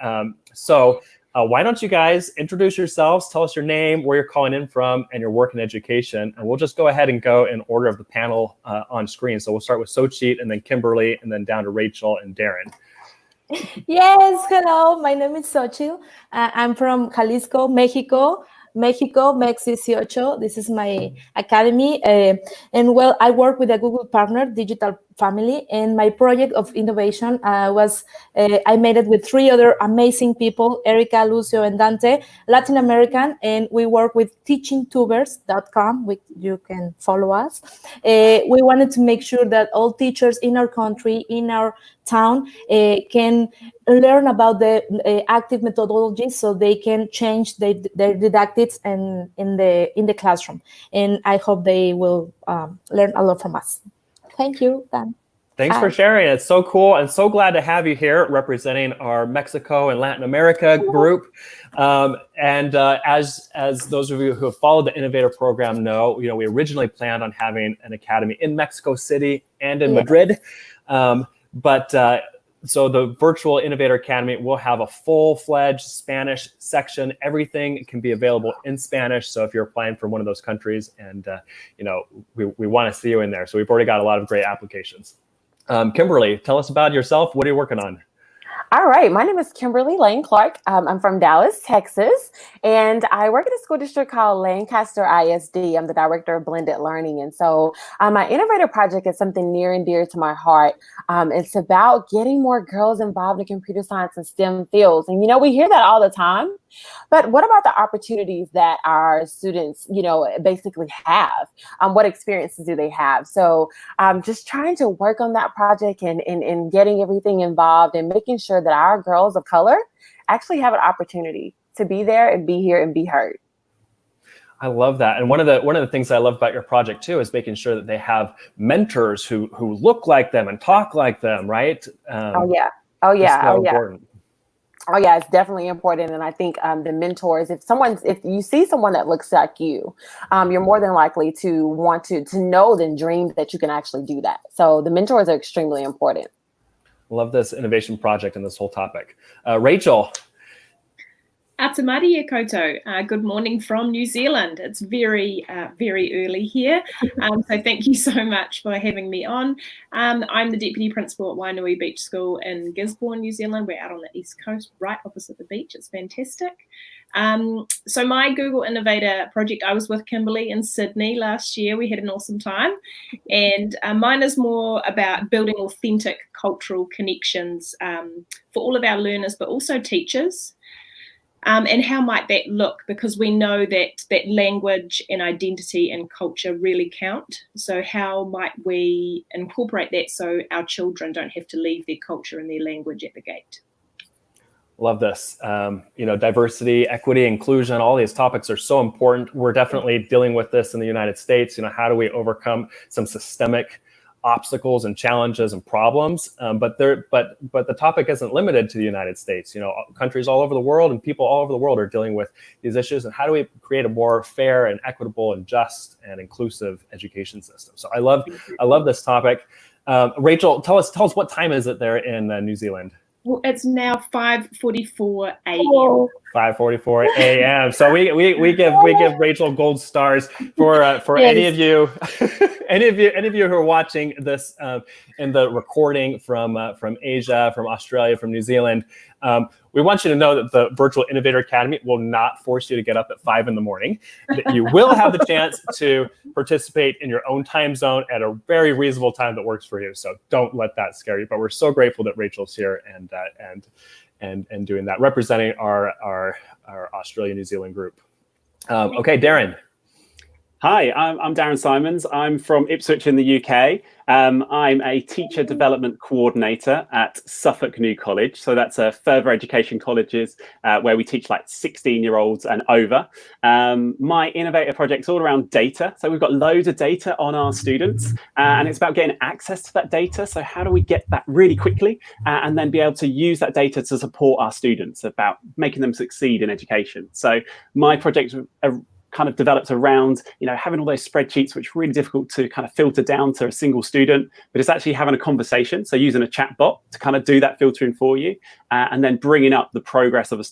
So why don't you guys introduce yourselves, tell us your name, where you're calling in from, and your work in education. And we'll just go ahead and go in order of the panel on screen. So we'll start with Sochit and then Kimberly and then down to Rachel and Darren. Yes, hello, my name is Xochitl. I'm from Jalisco, Mexico, Mex 18. This is my academy. And well, I work with a Google partner, Digital Family, and my project of innovation was, I made it with 3 other amazing people, Erica, Lucio, and Dante, Latin American, and we work with teachingtubers.com, which you can follow us. We wanted to make sure that all teachers in our country, in our town, can learn about the active methodology so they can change their didactics and in the classroom. And I hope they will learn a lot from us. Thank you, Dan. Thanks for sharing. It's so cool and so glad to have you here representing our Mexico and Latin America group. As those of you who have followed the Innovator program know, we originally planned on having an academy in Mexico City and in Madrid. So the virtual Innovator Academy will have a full-fledged Spanish section. Everything can be available in Spanish. So if you're applying for one of those countries and, we want to see you in there. So we've already got a lot of great applications. Kimberly, tell us about yourself. What are you working on? All right, my name is Kimberly Lane Clark. I'm from Dallas, Texas, and I work at a school district called Lancaster ISD. I'm the director of blended learning. And so my Innovator project is something near and dear to my heart. It's about getting more girls involved in computer science and STEM fields. And, we hear that all the time. But what about the opportunities that our students, basically have? What experiences do they have? So just trying to work on that project and getting everything involved and making sure that our girls of color actually have an opportunity to be there and be here and be heard. I love that. And one of the things I love about your project too is making sure that they have mentors who look like them and talk like them, right? Oh yeah. Important. Oh yeah, it's definitely important. And I think the mentors, if you see someone that looks like you, you're more than likely to want to know and dream that you can actually do that. So the mentors are extremely important. Love this innovation project and this whole topic. Rachel. Atamaria Koto. Good morning from New Zealand. It's very, very early here. So thank you so much for having me on. I'm the Deputy Principal at Wainui Beach School in Gisborne, New Zealand. We're out on the East Coast, right opposite the beach. It's fantastic. So my Google Innovator project, I was with Kimberly in Sydney last year. We had an awesome time. And mine is more about building authentic cultural connections for all of our learners, but also teachers. And how might that look? Because we know that language and identity and culture really count. So how might we incorporate that so our children don't have to leave their culture and their language at the gate? Love this. Diversity, equity, inclusion, all these topics are so important. We're definitely dealing with this in the United States. How do we overcome some systemic obstacles and challenges and problems? But the topic isn't limited to the United States. Countries all over the world and people all over the world are dealing with these issues. And how do we create a more fair and equitable and just and inclusive education system? So I love this topic. Rachel, tell us what time is it there in New Zealand? Well, it's now 5:44 a.m. 5:44 a.m. So we give Rachel gold stars for any of you any of you who are watching this in the recording from Asia, from Australia, from New Zealand, we want you to know that the Virtual Innovator Academy will not force you to get up at 5 in the morning. That you will have the chance to participate in your own time zone at a very reasonable time that works for you. So don't let that scare you. But we're so grateful that Rachel's here and doing that, representing our Australia New Zealand group. Okay, Darren. Hi, I'm Darren Simons. I'm from Ipswich in the UK. I'm a teacher development coordinator at Suffolk New College. So that's a further education colleges where we teach like 16-year-olds and over. My Innovator project's all around data. So we've got loads of data on our students and it's about getting access to that data. So how do we get that really quickly and then be able to use that data to support our students, about making them succeed in education. So my project kind of developed around, having all those spreadsheets, which are really difficult to kind of filter down to a single student, but it's actually having a conversation. So using a chat bot to kind of do that filtering for you, and then bringing up the progress of a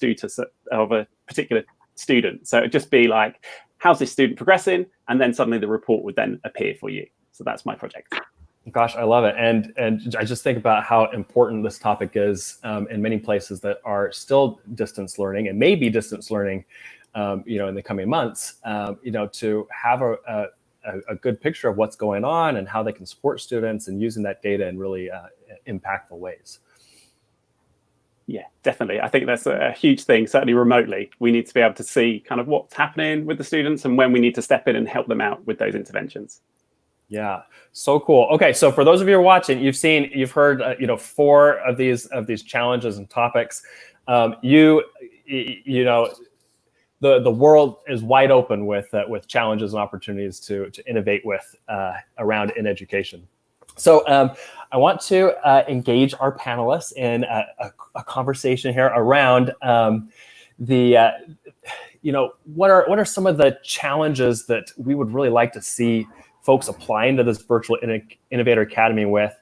particular student. So it'd just be like, how's this student progressing? And then suddenly the report would then appear for you. So that's my project. Gosh, I love it. And I just think about how important this topic is in many places that are still distance learning and maybe distance learning in the coming months, to have a good picture of what's going on and how they can support students and using that data in really impactful ways. Yeah, definitely. I think that's a huge thing, certainly remotely. We need to be able to see kind of what's happening with the students and when we need to step in and help them out with those interventions. Yeah, so cool. Okay, so for those of you who are watching, you've heard 4 of these challenges and topics. The world is wide open with challenges and opportunities to innovate with around in education. So I want to engage our panelists in a conversation here around what are some of the challenges that we would really like to see folks applying to this Virtual Innovator Academy with.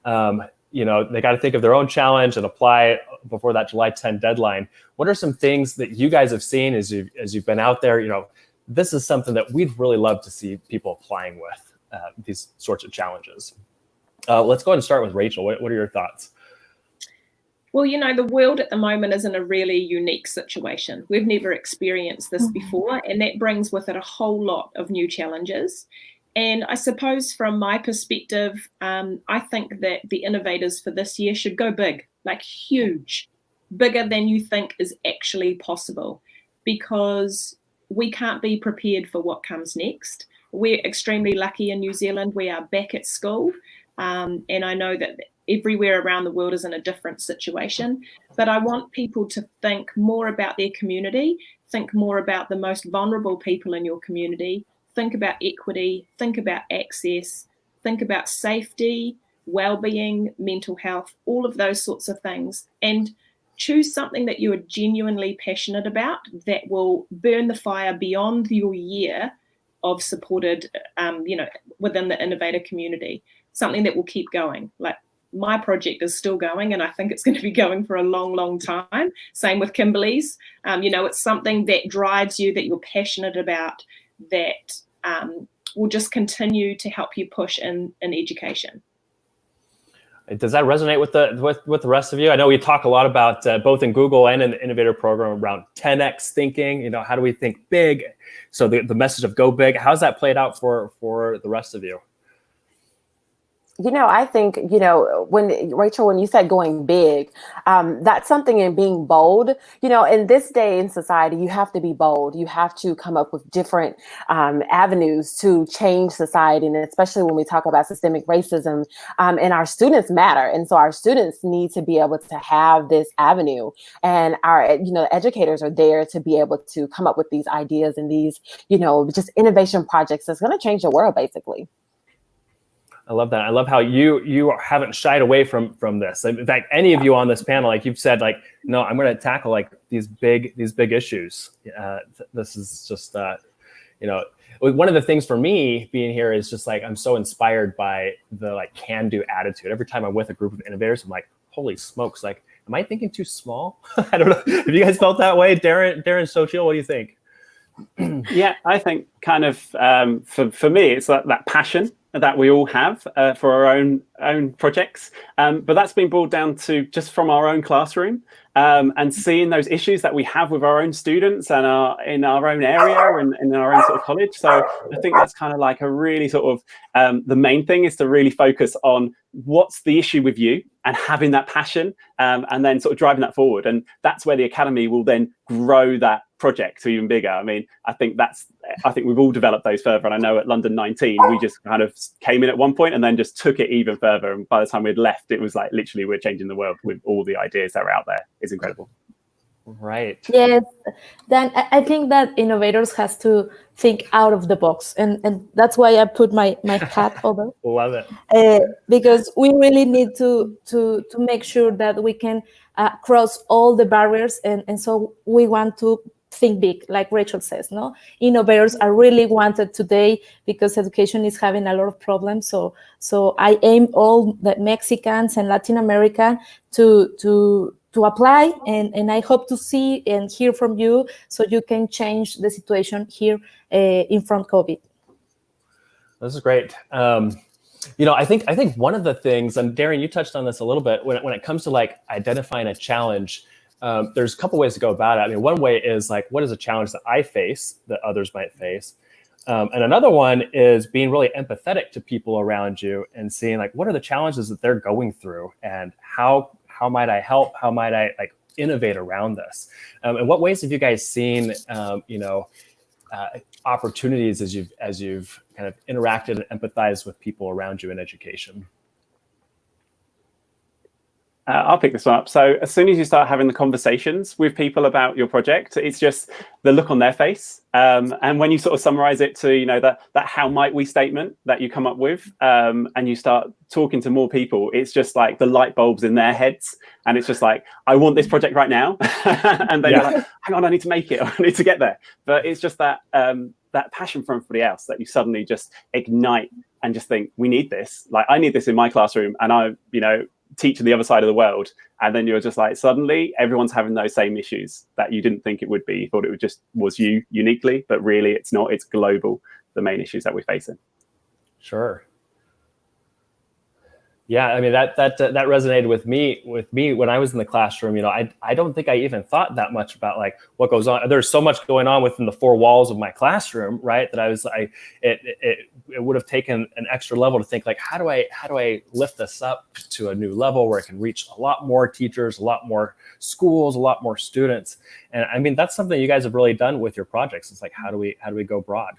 They got to think of their own challenge and apply before that July 10 deadline. What are some things that you guys have seen as you've been out there? This is something that we'd really love to see people applying with these sorts of challenges. Let's go ahead and start with Rachel. What are your thoughts? Well, the world at the moment is in a really unique situation. We've never experienced this before, and that brings with it a whole lot of new challenges. And I suppose from my perspective, I think that the innovators for this year should go big, like huge, bigger than you think is actually possible, because we can't be prepared for what comes next. We're extremely lucky in New Zealand. We are back at school. And I know that everywhere around the world is in a different situation, but I want people to think more about their community, think more about the most vulnerable people in your community, think about equity, think about access, think about safety, well-being, mental health, all of those sorts of things, and choose something that you are genuinely passionate about that will burn the fire beyond your year of supported, within the innovator community, something that will keep going. Like my project is still going, and I think it's going to be going for a long, long time. Same with Kimberly's. It's something that drives you, that you're passionate about, that will just continue to help you push in education. Does that resonate with the rest of you? I know we talk a lot about both in Google and in the Innovator program around 10x thinking. How do we think big? So the message of go big. How's that played out for the rest of you? I think, when you said going big, that's something in being bold. In this day in society, you have to be bold. You have to come up with different avenues to change society. And especially when we talk about systemic racism, and our students matter. And so our students need to be able to have this avenue. And our, educators are there to be able to come up with these ideas and these, just innovation projects that's going to change the world, basically. I love that. I love how you haven't shied away from this. In fact, any of you on this panel, like you've said, no, I'm going to tackle these big issues. This is just one of the things for me being here is just I'm so inspired by the can-do attitude. Every time I'm with a group of innovators, I'm like, holy smokes! Am I thinking too small? I don't know. Have you guys felt that way, Darren, Sochil? What do you think? Yeah, I think kind of for me, it's that passion. that we all have for our own projects, but that's been boiled down to just from our own classroom, and seeing those issues that we have with our own students and in our own area and in our own sort of college. So I think that's kind of like a really sort of the main thing is to really focus on what's the issue with you and having that passion, and then sort of driving that forward. And that's where the academy will then grow that project to even bigger. I mean, I think we've all developed those further. And I know at London 19, we just kind of came in at one point and then just took it even further. And by the time we'd left, it was like literally we're changing the world with all the ideas that are out there. It's incredible. Right. Yes, then I think that innovators has to think out of the box, and that's why I put my hat over. Love it. Because we really need to make sure that we can cross all the barriers, and so we want to think big, like Rachel says. No, innovators are really wanted today because education is having a lot of problems. So I aim all the Mexicans and Latin American to apply, and I hope to see and hear from you so you can change the situation here in front of COVID. This is great. I think one of the things, and Darren, you touched on this a little bit, when it comes to like identifying a challenge, there's a couple ways to go about it. I mean, one way is like, what is a challenge that I face that others might face? And another one is being really empathetic to people around you and seeing like, what are the challenges that they're going through, and how might I help? How might I like innovate around this? And what ways have you guys seen, opportunities as you've kind of interacted and empathized with people around you in education? I'll pick this one up. So as soon as you start having the conversations with people about your project, it's just the look on their face. And when you sort of summarize it to, that how might we statement that you come up with, and you start talking to more people, it's just like the light bulbs in their heads. And it's just like, I want this project right now. And then you're like, hang on, I need to make it. I need to get there. But it's just that passion for everybody else that you suddenly just ignite and just think, we need this. Like, I need this in my classroom. And I, teach the other side of the world, and then you're just like, suddenly everyone's having those same issues that you didn't think it would be. You thought it was you uniquely, but really it's not. It's global, the main issues that we're facing. Sure. Yeah, I mean that resonated with me when I was in the classroom. I don't think I even thought that much about like what goes on. There's so much going on within the four walls of my classroom, right? That I was like, it would have taken an extra level to think like, how do I lift this up to a new level where I can reach a lot more teachers, a lot more schools, a lot more students. And I mean, that's something you guys have really done with your projects. It's like, how do we go broad?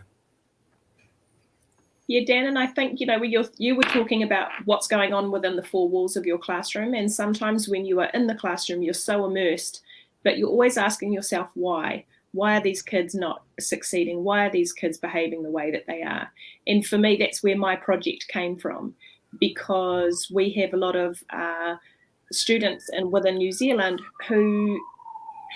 Yeah, Dan, and I think, you were talking about what's going on within the four walls of your classroom. And sometimes when you are in the classroom, you're so immersed, but you're always asking yourself, why? Why are these kids not succeeding? Why are these kids behaving the way that they are? And for me, that's where my project came from, because we have a lot of students within New Zealand who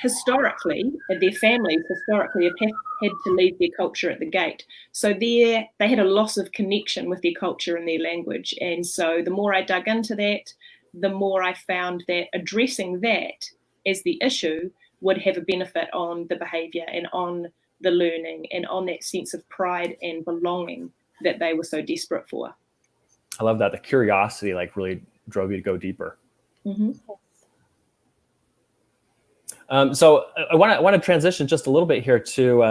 historically, their families historically have had to leave their culture at the gate. So they had a loss of connection with their culture and their language. And so the more I dug into that, the more I found that addressing that as the issue would have a benefit on the behavior and on the learning and on that sense of pride and belonging that they were so desperate for. I love that. The curiosity like really drove you to go deeper. Mm-hmm. So I want to transition just a little bit here to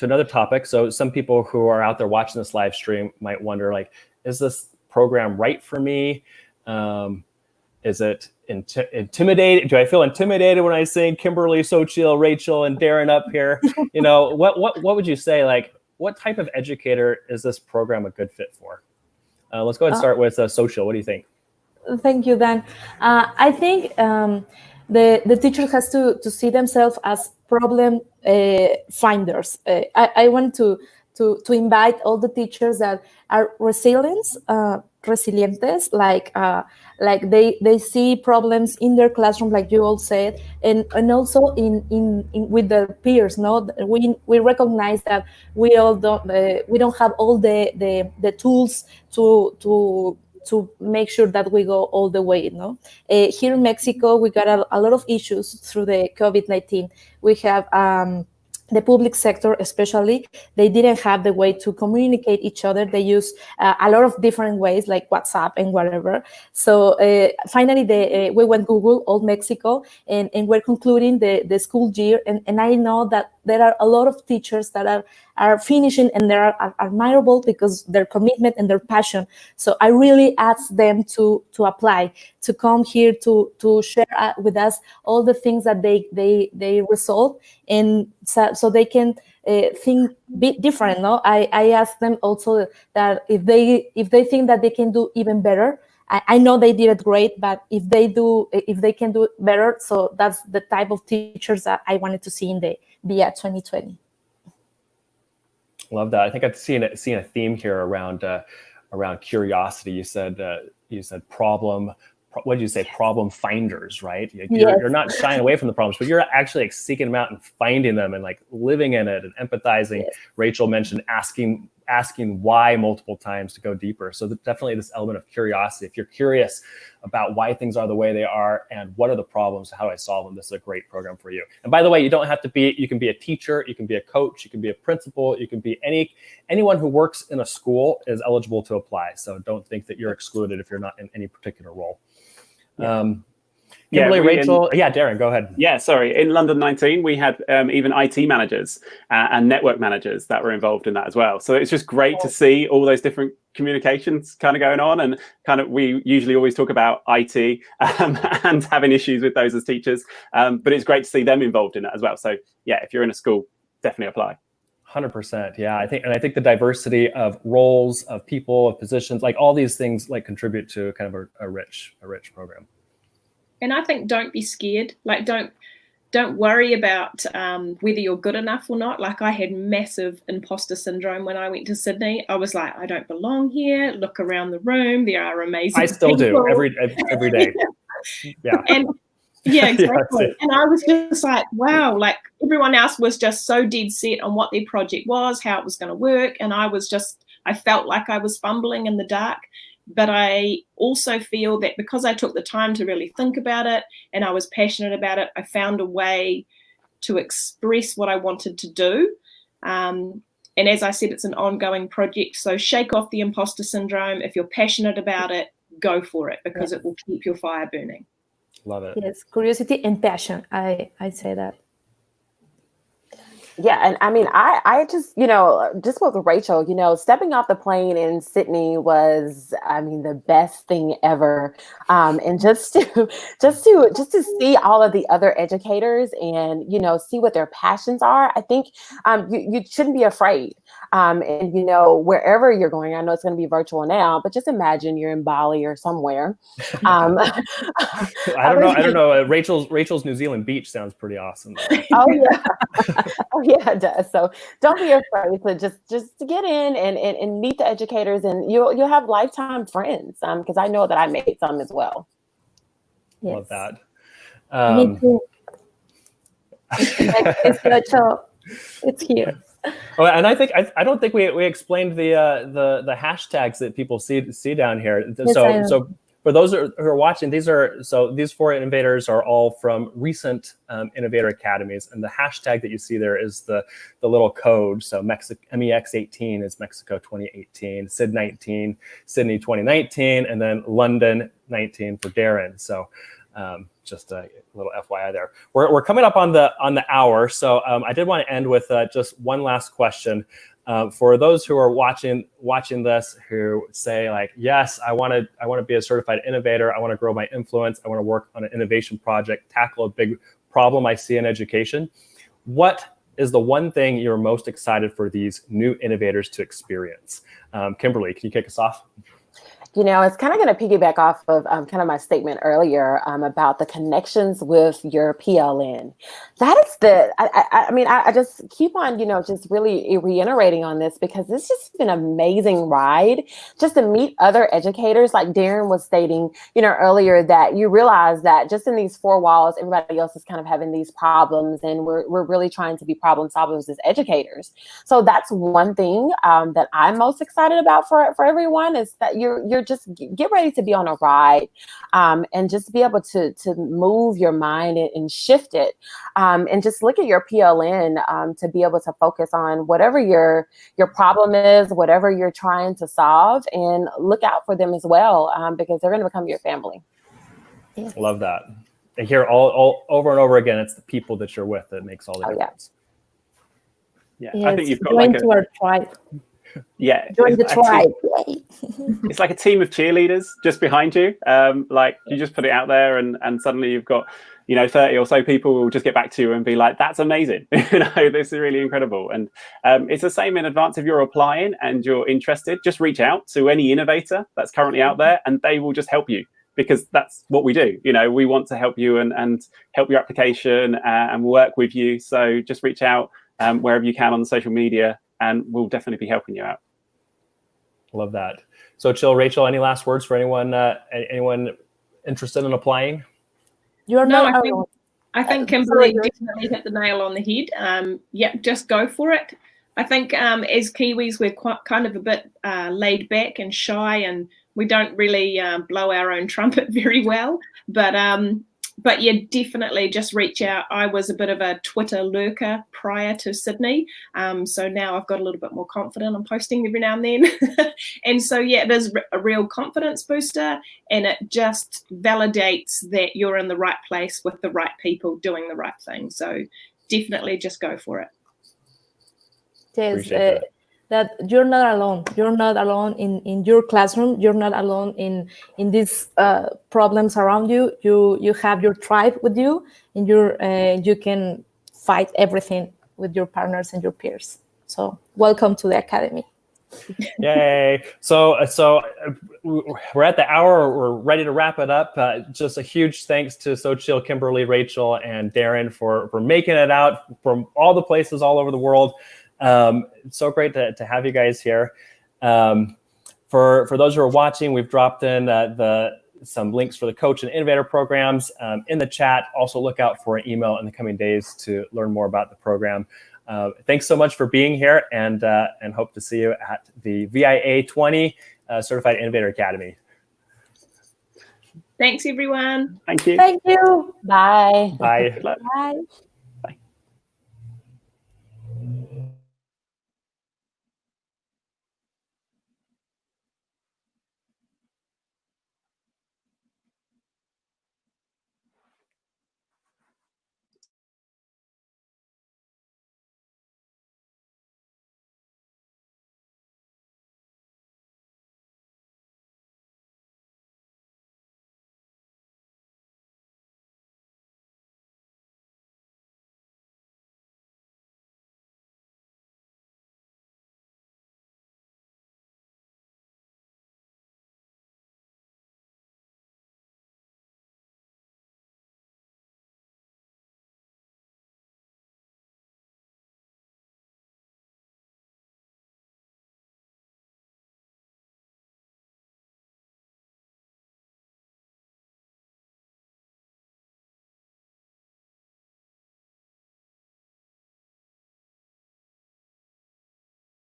another topic. So some people who are out there watching this live stream might wonder, like, is this program right for me? Is it intimidating? Do I feel intimidated when I sing Kimberly, Xochitl, Rachel, and Darren up here? What would you say? Like, what type of educator is this program a good fit for? Let's go ahead and start with Xochitl. What do you think? Thank you, Dan. I think the teacher has to see themselves as problem finders. I want to invite all the teachers that are resilientes, like they see problems in their classroom, like you all said, and also in with their peers. No, we recognize that we don't have all the tools to make sure that we go all the way. No, here in Mexico, we got a lot of issues through the COVID-19. We have the public sector especially, they didn't have the way to communicate each other. They use a lot of different ways like WhatsApp and whatever. So finally we went Google Old Mexico, and we're concluding the school year, and I know that there are a lot of teachers that are finishing, and they are admirable because their commitment and their passion. So I really ask them to apply, to come here to share with us all the things that they resolve, and so they can think bit different. No, I ask them also that if they think that they can do even better. I know they did it great, but if they can do it better, so that's the type of teachers that I wanted to see in the BIA 2020. Love that. I think I've seen a theme here around curiosity. You said problem. What did you say? Problem finders, right? You're not shying away from the problems, but you're actually seeking them out and finding them and like living in it and empathizing. Yes. Rachel mentioned asking why multiple times to go deeper. So definitely this element of curiosity. If you're curious about why things are the way they are and what are the problems, how do I solve them, this is a great program for you. And by the way, you don't have to be, you can be a teacher, you can be a coach, you can be a principal, you can be anyone who works in a school is eligible to apply. So don't think that you're excluded if you're not in any particular role. Kimberly, Rachel, Darren, go ahead. Yeah, sorry. In London 19, we had even IT managers and network managers that were involved in that as well. So it's just great to see all those different communications kind of going on. And kind of, we usually always talk about IT and having issues with those as teachers. But it's great to see them involved in that as well. So yeah, if you're in a school, definitely apply. 100%. Yeah, I think the diversity of roles, of people, of positions, like all these things, like contribute to kind of a rich program. And I think don't be scared. Like don't worry about whether you're good enough or not. Like I had massive imposter syndrome when I went to Sydney. I was like, I don't belong here. Look around the room. There are amazing I still people. do every day. Yeah. And yeah, exactly. And I was just like, wow, like everyone else was just so dead set on what their project was, how it was going to work. And I felt like I was fumbling in the dark. But I also feel that because I took the time to really think about it and I was passionate about it, I found a way to express what I wanted to do. And as I said, it's an ongoing project. So shake off the imposter syndrome. If you're passionate about it, go for it because it will keep your fire burning. Love it. Yes, curiosity and passion. I say that. Yeah, and I mean, I just, just with Rachel, stepping off the plane in Sydney was, I mean, the best thing ever. And just to see all of the other educators and, see what their passions are, I think you shouldn't be afraid. And, wherever you're going, I know it's going to be virtual now, but just imagine you're in Bali or somewhere. I don't know. Rachel's New Zealand beach sounds pretty awesome. Oh, yeah. Yeah, it does. So don't be afraid to just to get in and meet the educators, and you'll have lifetime friends. Because I know that I made some as well. Yes. Love that. Me too. It's here. Oh, and I don't think we explained the hashtags that people see down here. Yes, so for those who are watching, these 4 innovators are all from recent Innovator academies, and the hashtag that you see there is the little code. So MEX18 is Mexico 2018, SID 19, Sydney 2019, and then London 19 for Darren. So just a little FYI there. We're coming up on the hour, so I did want to end with just one last question. For those who are watching this, who say like, yes, I want to be a certified innovator. I want to grow my influence. I want to work on an innovation project, tackle a big problem I see in education. What is the one thing you're most excited for these new innovators to experience? Kimberly, can you kick us off? It's kind of going to piggyback off of kind of my statement earlier about the connections with your PLN. That is I just keep on, just really reiterating on this because it's just been an amazing ride just to meet other educators. Like Darren was stating, earlier, that you realize that just in these 4 walls, everybody else is kind of having these problems, and we're really trying to be problem solvers as educators. So that's one thing that I'm most excited about for everyone, is that you're just get ready to be on a ride, and just be able to move your mind and shift it, and just look at your PLN, to be able to focus on whatever your problem is, whatever you're trying to solve, and look out for them as well, because they're going to become your family. Yeah. Love that. I hear all over and over again, it's the people that you're with that makes all the difference. Yeah, Yes, I think you've got join like to our tribe. yeah, Join the tribe. it's like a team of cheerleaders just behind you. Like you just put it out there, and suddenly you've got 30 or so people who will just get back to you and be like, "That's amazing! This is really incredible." And it's the same in advance. If you're applying and you're interested, just reach out to any innovator that's currently out there, and they will just help you, because that's what we do. We want to help you and help your application and work with you. So just reach out wherever you can on the social media, and we'll definitely be helping you out. Love that. So Chill, Rachel, any last words for anyone interested in applying? You're No, not I alone. think Kimberly definitely hit the nail on the head. Yeah, just go for it. I think as Kiwis, we're kind of a bit laid back and shy, and we don't really blow our own trumpet very well. But yeah, definitely just reach out. I was a bit of a Twitter lurker prior to Sydney. So now I've got a little bit more confident. I'm posting every now and then. And so, yeah, it is a real confidence booster, and it just validates that you're in the right place with the right people doing the right thing. So definitely just go for it. Yes, that you're not alone. You're not alone in your classroom. You're not alone in these problems around you. You have your tribe with you, and you can fight everything with your partners and your peers. So welcome to the Academy. Yay. So we're at the hour. We're ready to wrap it up. Just a huge thanks to Xochitl, Kimberly, Rachel, and Darren for making it out from all the places all over the world. It's so great to have you guys here. For those who are watching, we've dropped in some links for the coach and innovator programs in the chat. Also look out for an email in the coming days to learn more about the program. Thanks so much for being here, and hope to see you at the VIA 20 Certified Innovator Academy. Thanks, everyone. Thank you. Thank you. Bye. Bye. Bye.